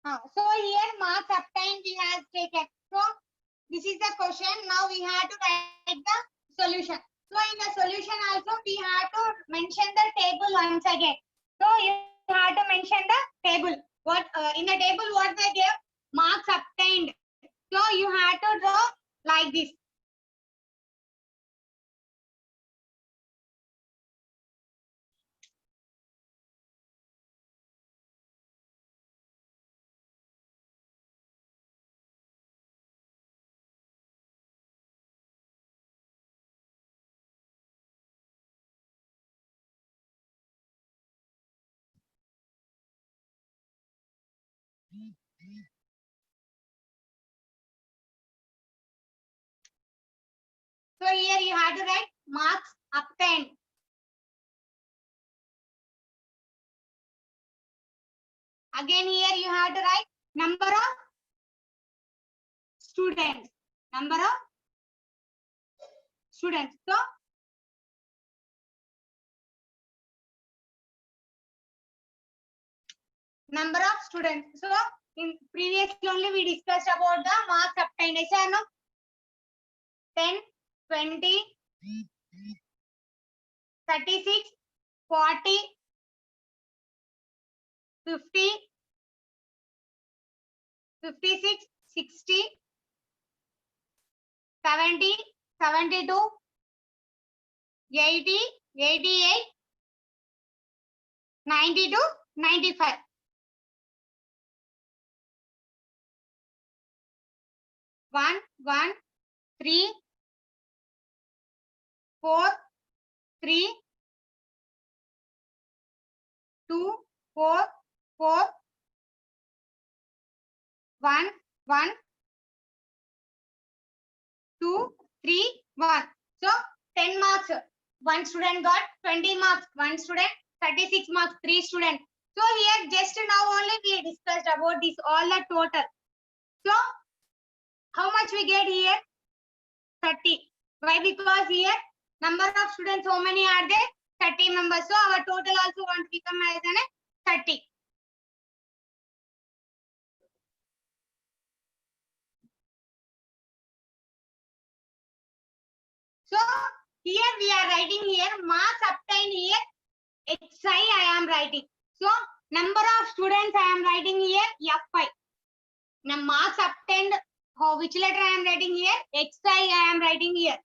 So here marks obtained we have taken. So this is the question. Now we have to write the solution. So in the solution also we have to mention the table once again. So you have to mention the table. What in the table what they gave? Marks obtained. So you have to draw like this. So here you have to write marks obtained. Again here you have to write number of students. Number of students. So number of students. So in previously only we discussed about the marks obtained. Is there no? 10, 20, 36, 40, 50, 56, 60, 70, 72, 80, 88, 92, 95. 1, 1, 3, 4, 3, 2, 4, 4, 1, 1, 2, 3, 1. So 10 marks. One student got 20 marks. One student 36 marks. 3 students. So here just now only we discussed about this all the total. So how much we get here? 30. Why? Because here number of students how many are there? 30 members. So our total also want to become as an 30. So here we are writing here marks obtained here xi I am writing. So number of students I am writing here fi. Now marks obtained which letter I am writing here xi I am writing here.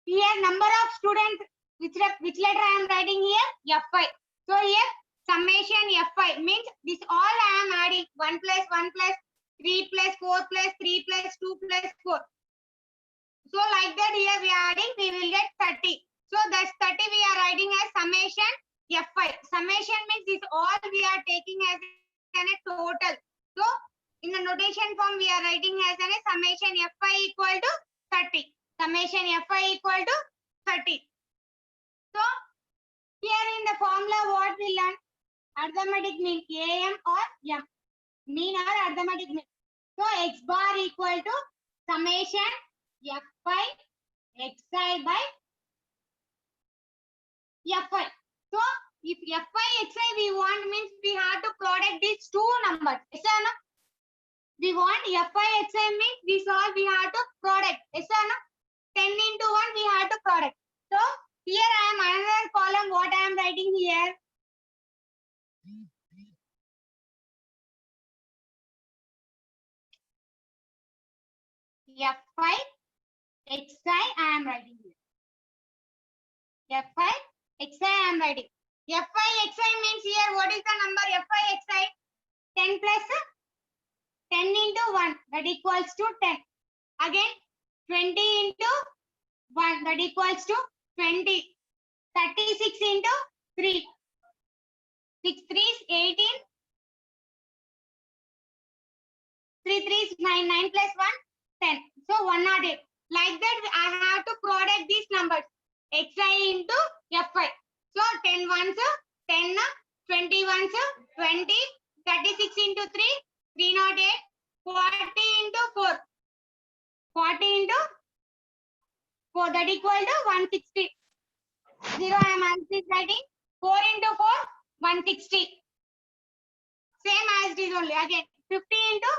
Here number of students which letter I am writing here fi. So here summation fi means this all I am adding 1 plus 1 plus 3 plus 4 plus 3 plus 2 plus 4. So like that here we are adding we will get 30. So that's 30 we are writing as summation fi. Summation means this all we are taking as a total. So in the notation form we are writing as a summation fi equal to 30. Summation fi equal to 30. So here in the formula what we learn? Arithmetic mean am or m. Mean or arithmetic mean. So x bar equal to summation fi xi by fi. So if fi xi we want means we have to product these two numbers. Yes or no? We want fi xi means this all we have to product. Yes or no? 10 into 1 we have to product. So here I am another column what I am writing here. fi xi I am writing here. fi xi I am writing. fi xi means here what is the number fi xi? 10 plus 10 into 1 that equals to 10. Again 20 into 1 that equals to 20. 36 into 3. 6 3s 18. 3 3s 9. 9 plus 1 10. So 108. Like that I have to product these numbers. xi into fi. So 10 ones 10. 20 ones 20. 36 into 3 308. 40 into 4. 40 into 4 that equal to 160. 0 I am writing. 4 into 4 160. Same as it is only. Again, 50 into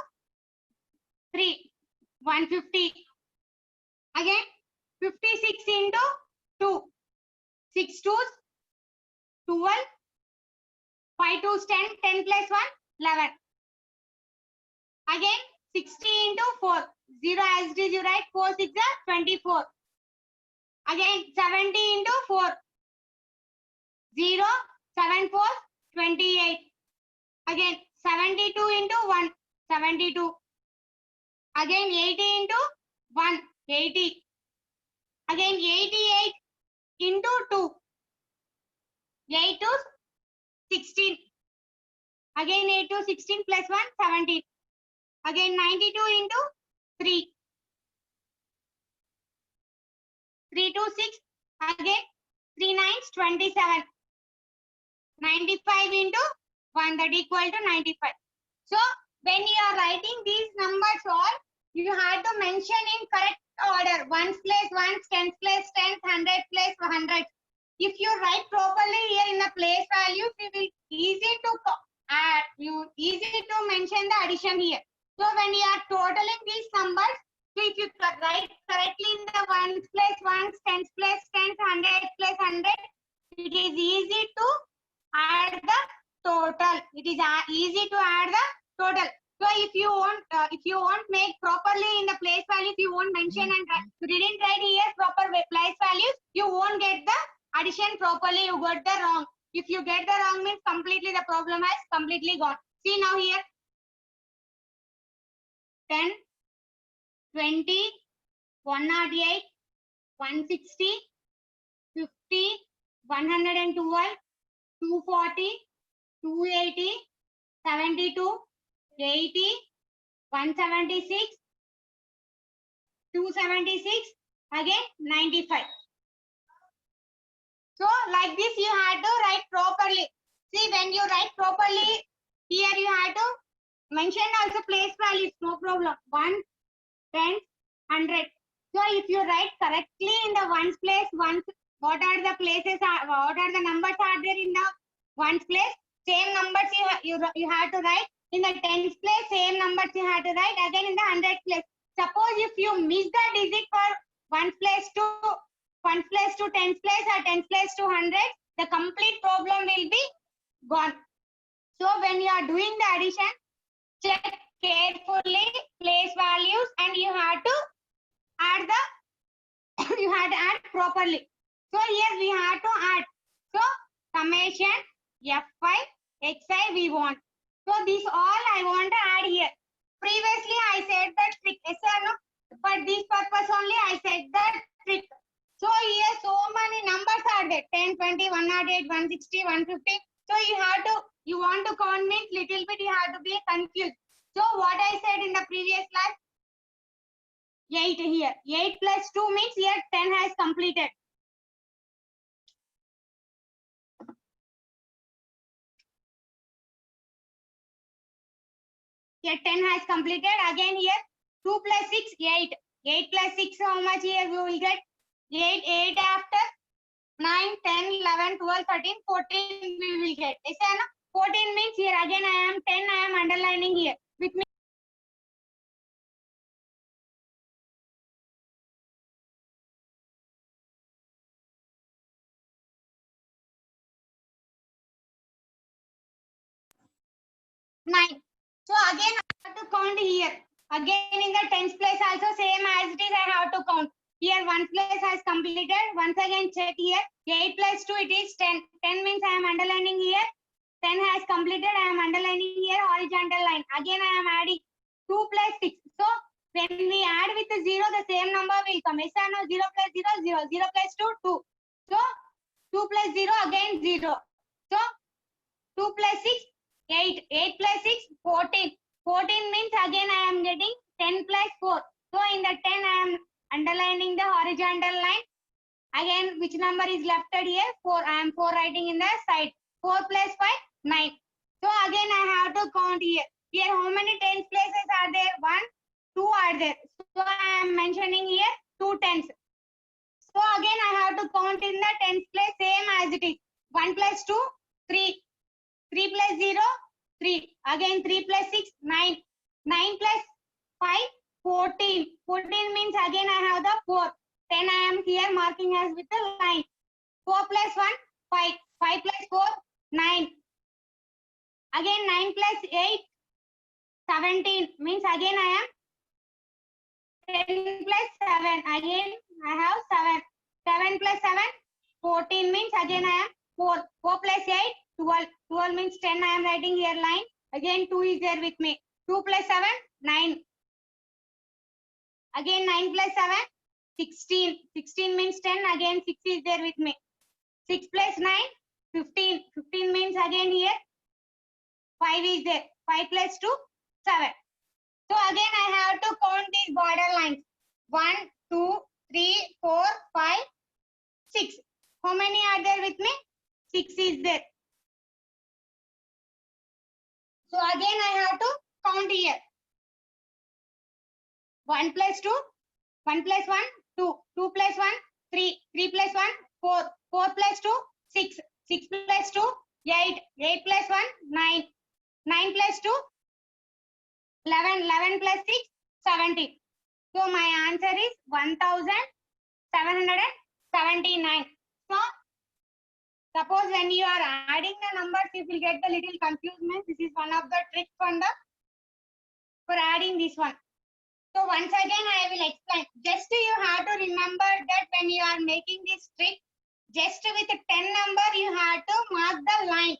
3, 150. Again, 56 into 2, 6 2s, 12, 5 2s 10, 10 plus 1, 11. Again, 60 into 4, 0 as it is, you write 4 6 are 24. Again, 70 into 4, 0, 7 4, 28. Again, 72 into 1, 72. Again, 80 into 1, 80. Again, 88 into 2, 8 to 16. Again, 8 to 16 plus 1, 17. Again, 92 into 3, 3 to 6. Again, 3 9s, 27. 95 into 1, that equal to 95. So, when you are writing these numbers all, you have to mention in correct order. Ones place ones, tens place tens, hundred place hundreds. If you write properly here in the place values, it will easy to add. Easy to mention the addition here. So when you are totaling these numbers, so if you write correctly in the ones place ones, tens place tens, hundred place hundred, it is easy to add the total. It is easy to add the total. So if you won't make properly in the place value, if you won't mention and you didn't write here proper place values, you won't get the addition properly. You got the wrong. If you get the wrong, means completely the problem has completely gone. See now here, 10, 20, 108, 160, 50, 112, 240, 280, 72, 80, 176, 276, again 95. So like this you had to write properly. See, when you write properly, here you have to mention also place values, no problem. 1, 10, 100. So if you write correctly in the ones place, ones, what are the places, what are the numbers are there in the ones place? Same numbers you have to write. In the tens place, same numbers you have to write. Again in the hundred place. Suppose if you miss the digit for ones place to ones place to tens place or tens place to hundred, the complete problem will be gone. So when you are doing the addition, check carefully place values and you have to add the you have to add properly. So here we have to add. So summation F5 Xi we want. So this all I want to add here. Previously I said that trick. Yes or no? For this purpose only I said that trick. So here so many numbers are there. 10, 20, 108, 160, 150. So you want to count means little bit you have to be confused. So what I said in the previous class, 8 here. 8 plus 2 means here 10 has completed. Here 10 has completed. Again here 2 plus 6, 8. 8 plus 6, how much here we will get? 8, 8 after 9, 10, 11, 12, 13, 14 we will get. Yes, 14 means here again I am 10, I am underlining here. With me. Nine. So again I have to count here. Again in the tens place also same as it is I have to count. Here one place has completed. Once again check here. 8 plus 2 it is 10. 10 means I am underlining here. 10 has completed. I am underlining here horizontal line. Again I am adding 2 plus 6. So when we add with the 0, the same number will come. Yes or no? 0 plus 0, 0. 0 plus 2, 2. So 2 plus 0 again 0. So 2 plus 6, 8. 8 plus 6, 14. 14 means again I am getting 10 plus 4. So in the 10 I am underlining the horizontal line. Again which number is left here? 4. I am 4 writing in the side. 4 plus 5, 9. So again I have to count here. Here how many tens places are there? 1, 2 are there. So I am mentioning here 2 tens. So again I have to count in the tens place same as it is. 1 plus 2, 3. 3 plus 0, 3. Again 3 plus 6, 9. 9 plus 5, 14. 14 means again I have the 4. 10 I am here marking as with the line. 4 plus 1, 5. 5 plus 4, 9. Again 9 plus 8, 17. Means again I am 10 plus 7. Again I have 7. 7 plus 7, 14 means again I am 4. 4 plus 8, 12. 12 means 10 I am writing here line. Again 2 is there with me. 2 plus 7, 9. Again 9 plus 7, 16. 16 means 10. Again 6 is there with me. 6 plus 9, 15. 15 means again here 5 is there. 5 plus 2, 7. So again I have to count these border lines. 1, 2, 3, 4, 5, 6. How many are there with me? 6 is there. So again I have to count here. 1 plus 2, 1 plus 1, 2. 2 plus 1, 3. 3 plus 1, 4. 4 plus 2, 6. 6 plus 2, 8. 8 plus 1, 9. 9 plus 2, 11. 11 plus 6, 17. So my answer is 1779. So suppose when you are adding the numbers, if you get the little confusement, this is one of the tricks for adding this one. So once again I will explain. Just you have to remember that when you are making this trick, just with a 10 number you have to mark the line.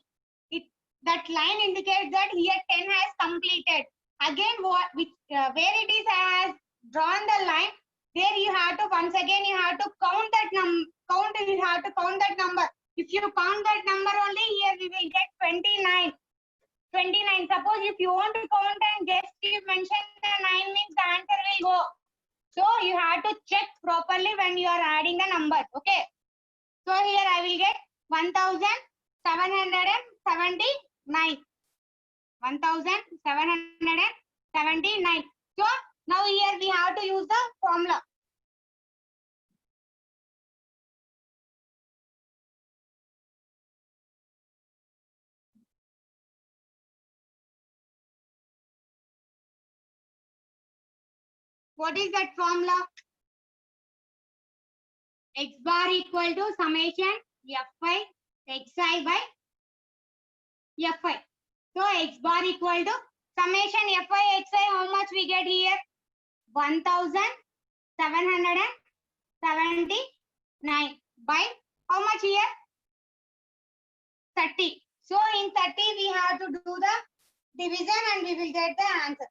That line indicates that here 10 has completed. Again where it is I has drawn the line, there you have to once again you have to count that number. If you count that number only, here we will get 29. 29. Suppose if you want to count and just you mention the 9 means the answer will go. So you have to check properly when you are adding the numbers. Okay. So here I will get 1779. 1779. So now here we have to use the formula. What is that formula? X bar equal to summation Fi xi by Fi. So X bar equal to summation Fi xi, how much we get here? 1779 by how much here? 30. So in 30 we have to do the division and we will get the answer.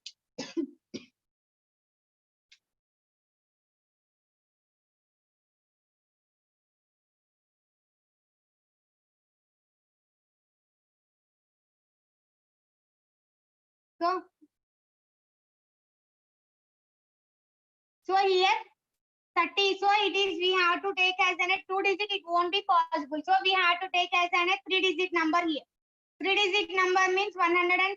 So here 30. So it is we have to take as an a 2-digit. It won't be possible. So we have to take as an a 3-digit number here. 3-digit number means 177.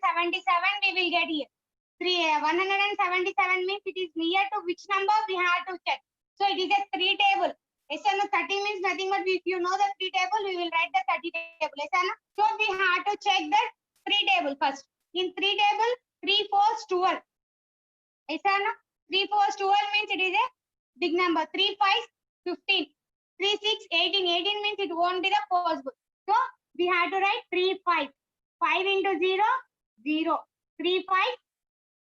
We will get here. 177 means it is near to which number we have to check. So it is a 3 table. Yes or no? 30 means nothing but if you know the 3 table, we will write the 30 table. Yes or no? So we have to check the 3 table first. In 3 table, 3 4s 12. Yes or no? 3 4s 12 means it is a big number. 3 5s 15. 3 6 18. 18 means it won't be the possible. So we have to write 3 5. 5 into 0, 0. 3 5,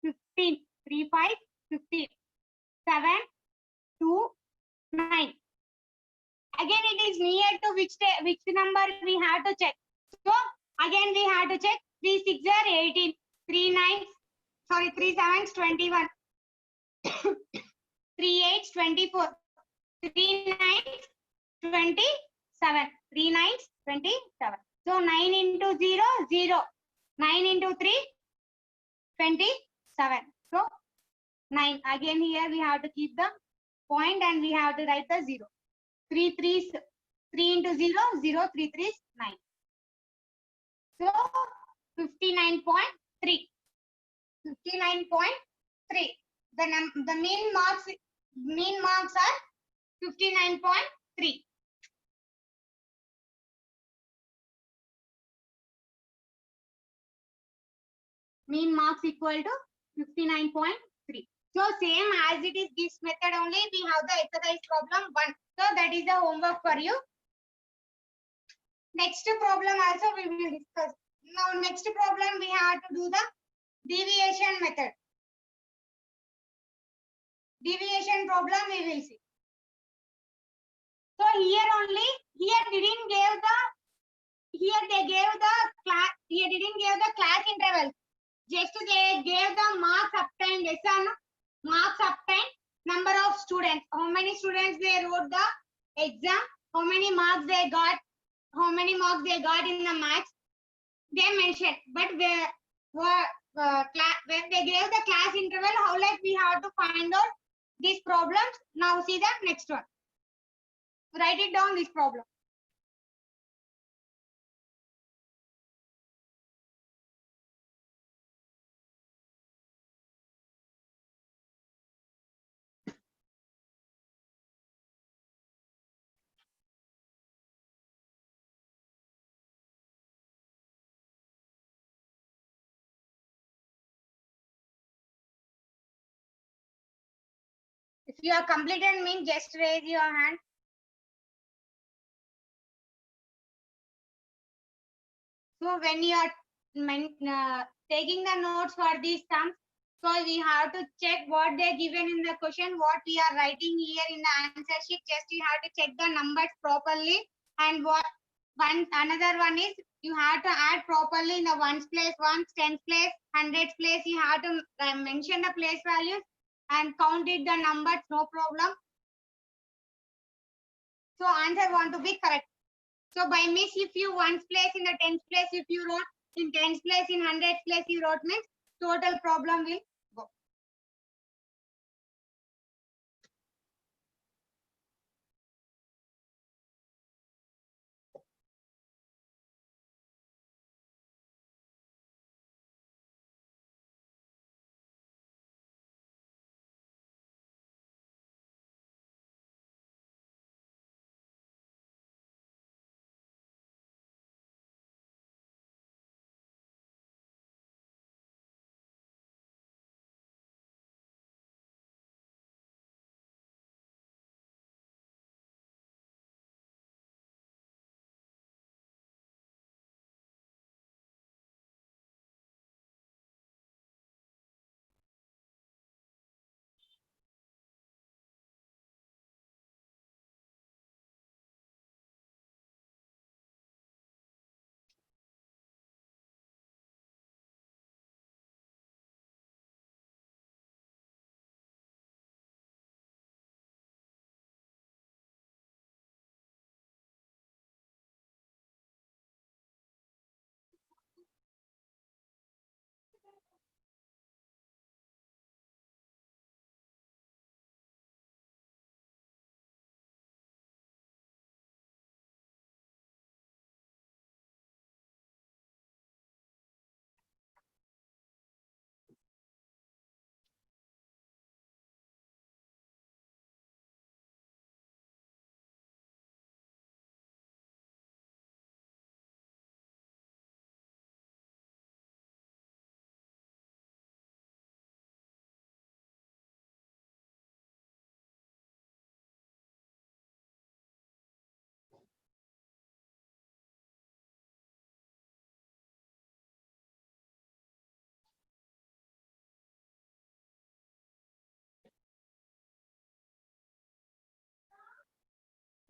15. 3 5, 15. 7, 2, 9. Again it is near to which number we have to check. So again we have to check. 3 6 are 18. 3 7s 21. 3 8s 24. 3 9s 27. 3 9s 27. So 9 into 0, 0. 9 into 3, 27. So 9. Again here we have to keep the point and we have to write the 0. 3 3 into 0, 0. 3 3 is 9. So 59.3. 59.3. The mean marks are 59.3. Mean marks equal to 59.3. So same as it is this method only, we have the exercise problem 1. So that is the homework for you. Next problem also we will discuss. Now next problem we have to do the deviation method. Deviation problem we will see. So here only, here didn't give the, here they gave the class, here didn't give the class interval. Just they gave the marks obtained, yes or no? Marks obtained, number of students, how many students they wrote the exam, how many marks they got, how many marks they got in the maths, they mentioned. But when they gave the class interval, how like we have to find out these problems. Now see the next one. Write it down, this problem. If you are completed, means just raise your hand. So when you are taking the notes for these sums, so we have to check what they given in the question, what we are writing here in the answer sheet. Just you have to check the numbers properly, and what another one is you have to add properly in the ones place, ones, tens place, hundreds place. You have to mention the place values and count it the numbers, no problem. So answer want to be correct. So by miss, if you ones place in the tens place, if you wrote in tens place, in hundreds place, you wrote, means total problem will go.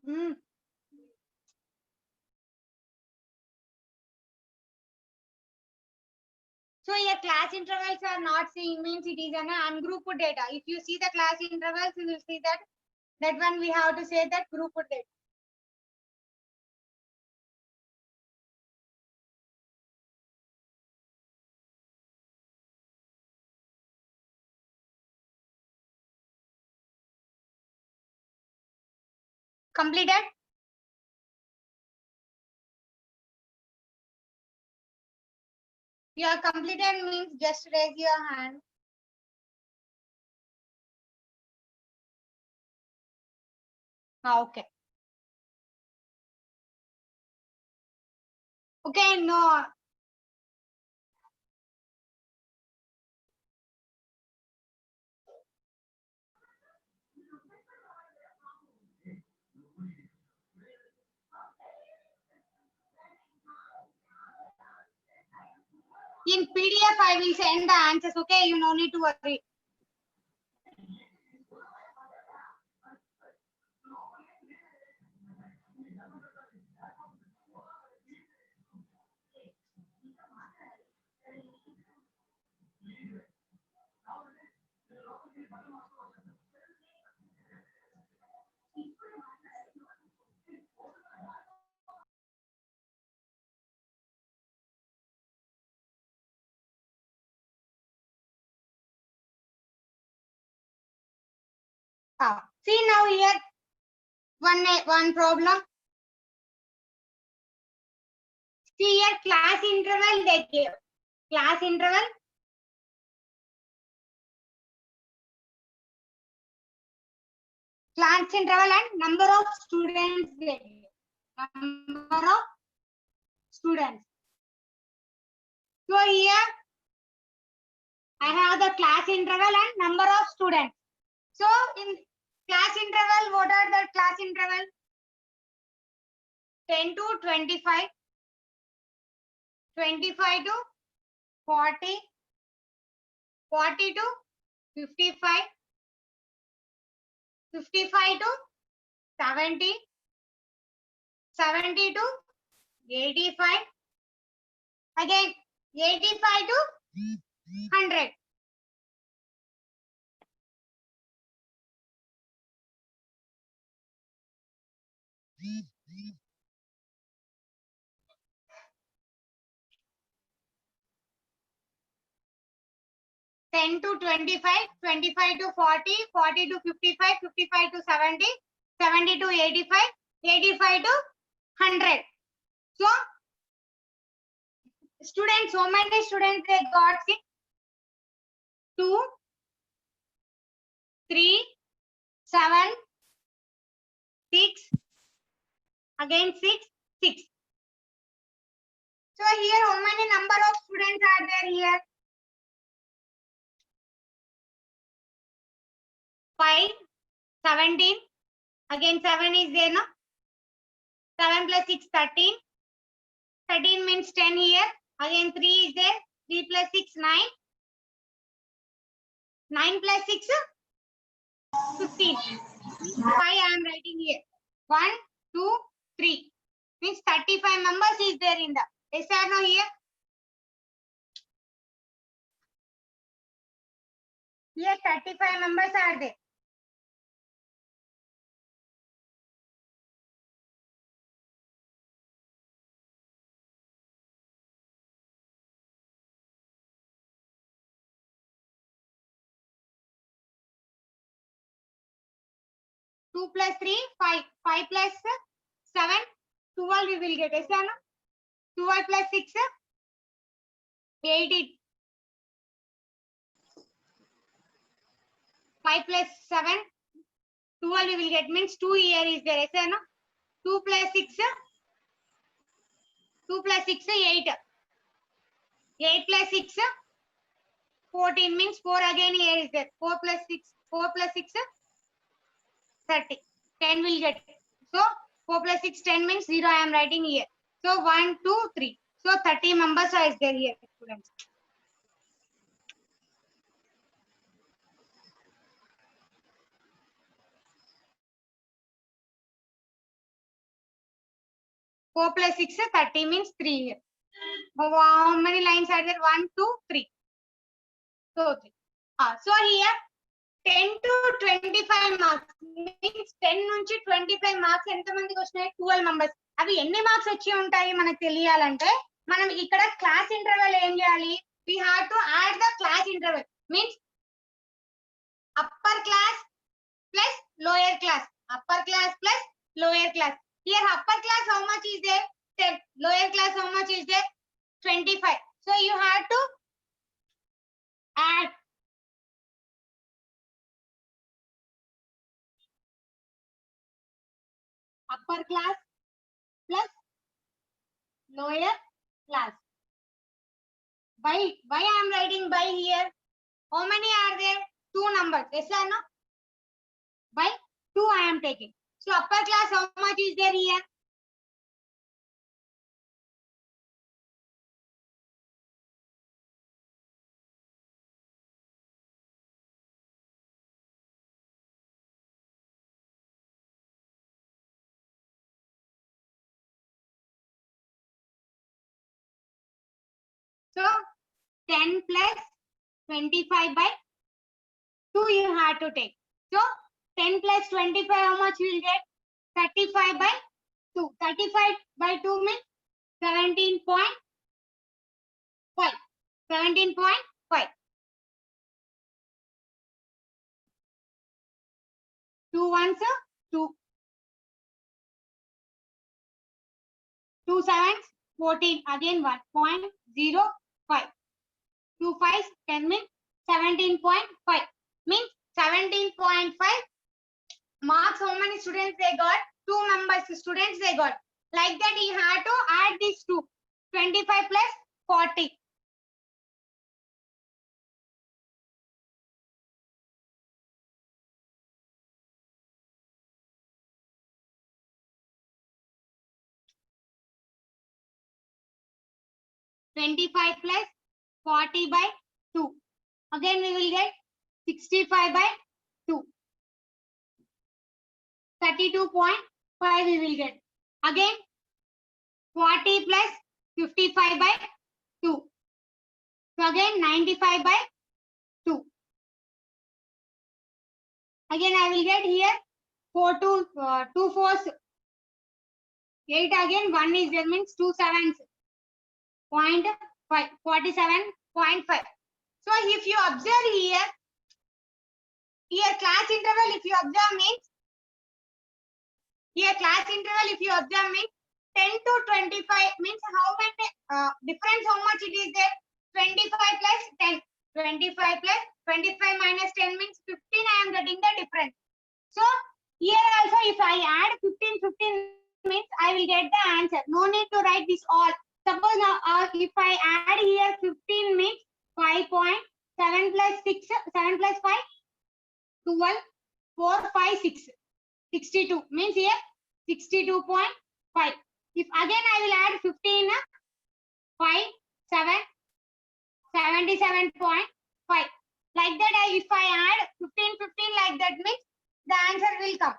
Hmm. So your class intervals are not seeing, means it is an ungrouped data. If you see the class intervals, you will see that one we have to say that grouped data. Completed? You are completed means just raise your hand. Okay. Okay, no. In PDF, I will send the answers. Okay, you no need to worry. See now here, one problem. See here, class interval they give. Class interval. Class interval and number of students they give. Number of students. So here, I have the class interval and number of students. So in class interval, what are the class interval? 10 to 25, 25 to 40, 40 to 55, 55 to 70, 70 to 85, again 85 to 100. Ten to 25, 25 to 40, 40 to 55, 55 to 70, 70 to 85, 85 to 100. So, students, how many students they got? 2, 3, 7, 6, again 6, 6. So here, how many number of students are there here? 5, 17, again 7 is there, no? 7 plus 6, 13. 13 means 10 here. Again 3 is there. 3 plus 6, 9. 9 plus 6, 15. 5 I am writing here. 1, 2, 3. Means 35 members is there in the. Yes or no here? Here 35 members are there. Two plus 3, 5. 5 plus 7, 12 we will get. Yes or no? 12 plus 6, 80. 5 plus 7, 12 we will get. Means 2 here is there. Yes or no? 2 plus 6, 2 plus 6, 8. 8 plus 6, 14 means 4 again here is there. 4 plus 6, 4 plus 6, 30. 10 will get. So 4 plus 6, 10 means 0 I am writing here. So 1, 2, 3. So 30 members are there here, students. Four plus 6, 30 means 3 here. How many lines are there? 1, 2, 3. So 3. So here 10 to 25 marks means 10 నుంచి 25 marks ఎంత మందికి వచ్చినాయి? 12 members. అవి ఎన్ని marks వచ్చి ఉంటాయి మనకు తెలియాలంటే మనం ఇక్కడ క్లాస్ ఇంటర్వల్ ఏం చేయాలి? We have to add the class interval. Means upper class plus lower class. Upper class plus lower class. Here upper class how much is there? 10. Lower class how much is there? 25. So you have to add upper class plus lower class. By I am writing by here. How many are there? 2 numbers. Yes or no? By 2 I am taking. So upper class how much is there here? So 10 plus 25 by 2 you have to take. So 10 plus 25, how much you will get? 35 by 2. 35 by 2 means 17.5. 17.5. 2 ones are 2. 2 sevens 14. Again 1.05. 2 fives 10 means 17.5. Means 17.5 marks. How many students they got? 2 members students they got. Like that you have to add these two. 25 plus 40. Twenty-five plus 40 by 2. Again we will get 65 by 2. 32.5 we will get. Again 40 plus 55 by 2. So again 95 by 2. Again I will get here 2 fours 8. Again 1 is there means 2 sevens 0.5 47.5. So if you observe here class interval if you observe means here class interval if you observe means 10 to 25 means how many difference how much it is there? 25 plus 10. 25 plus 25 minus 10 means 15. I am getting the difference. So here also if I add 15 means I will get the answer. No need to write this all. Suppose now if I add here 15 means 5.7 plus 6 7 plus 5 12 4 5 6 62 means here 62.5. If again I will add 15 5 7 77.5. Like that if I add 15 like that means the answer will come.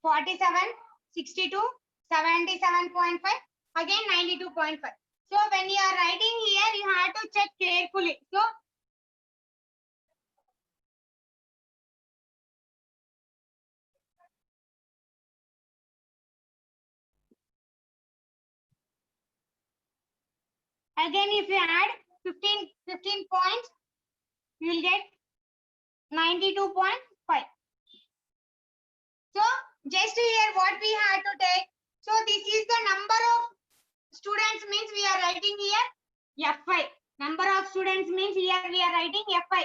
Forty-seven, 62, 77.5, again 92.5. So when you are writing here, you have to check carefully. So again if you add 15 points, you will get 92.5. So just here what we have to take. So this is the number of students means we are writing here F5. Number of students means here we are writing F5.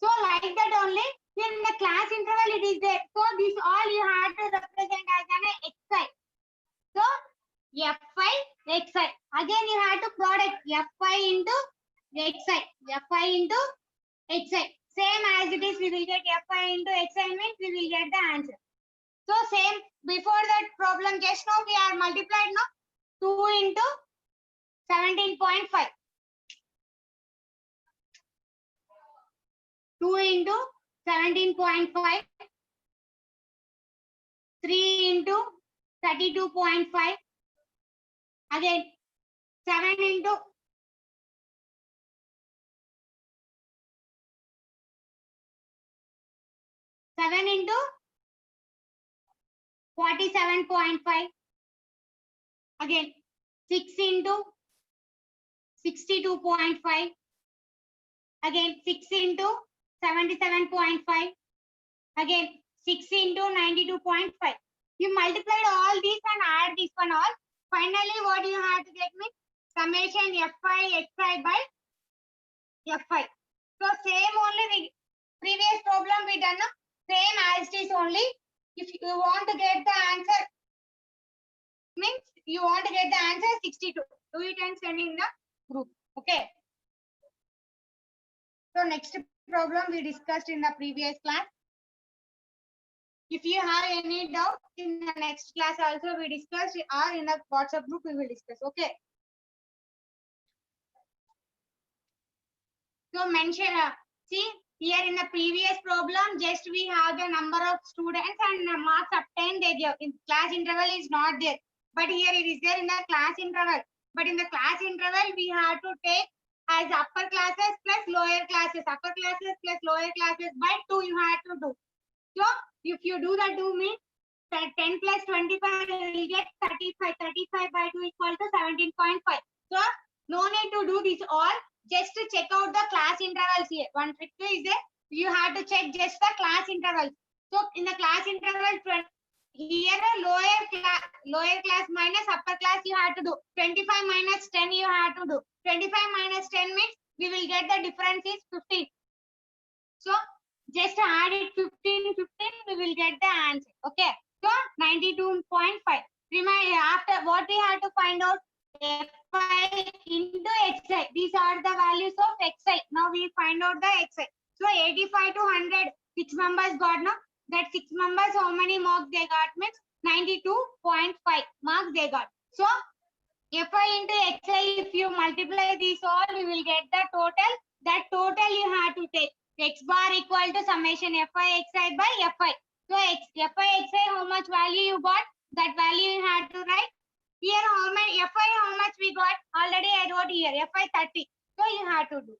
So like that only in the class interval it is there. So this all you have to represent as an Xi. So F5 Xi. Again you have to product F5 into Xi. F5 into Xi. Same as it is we will get F5 into Xi means we will get the answer. So same before that problem just now we are multiplied now 2 into 17.5. 2 into 17.5. 3 into 32.5. Again 7 into 7 into 47.5. Again 6 into 62.5. Again 6 into 77.5. Again 6 into 92.5. You multiplied all these and add this one all. Finally what you have to get means summation F5 Xi by F5. So same only the previous problem we done same as it is only. If you want to get the answer means you want to get the answer 62. Do it and send in the group. Okay. So next problem we discussed in the previous class. If you have any doubt in the next class also we discuss, or in the WhatsApp group we will discuss. Okay. So mention, see here in the previous problem, just we have the number of students and marks obtained they give. In class interval is not there, but here it is there in the class interval. But in the class interval, we have to take as upper classes plus lower classes, upper classes plus lower classes by 2 you have to do. So if you do the 2 means 10 plus 25 you will get 35. 35 by 2 equal to 17.5. So no need to do this all. Just to check out the class intervals here. One trick is there. You have to check just the class intervals. So in the class interval, here lower class minus upper class you have to do. 25 minus 10 you have to do. 25 minus 10 means we will get the difference is 15. So just add it 15, 15, we will get the answer. Okay. So 92.5. Remember after what we have to find out? Fi into xi. These are the values of xi. Now we find out the xi. So 85 to 100, 6 members got now. That 6 members, how many marks they got means 92.5 marks they got. So fi into xi, if you multiply these all, you will get the total. That total you have to take. X bar equal to summation fi xi by fi. So fi xi, how much value you got? That value you have to write. Here how much fi how much we got? Already I wrote here fi 30. So you have to do.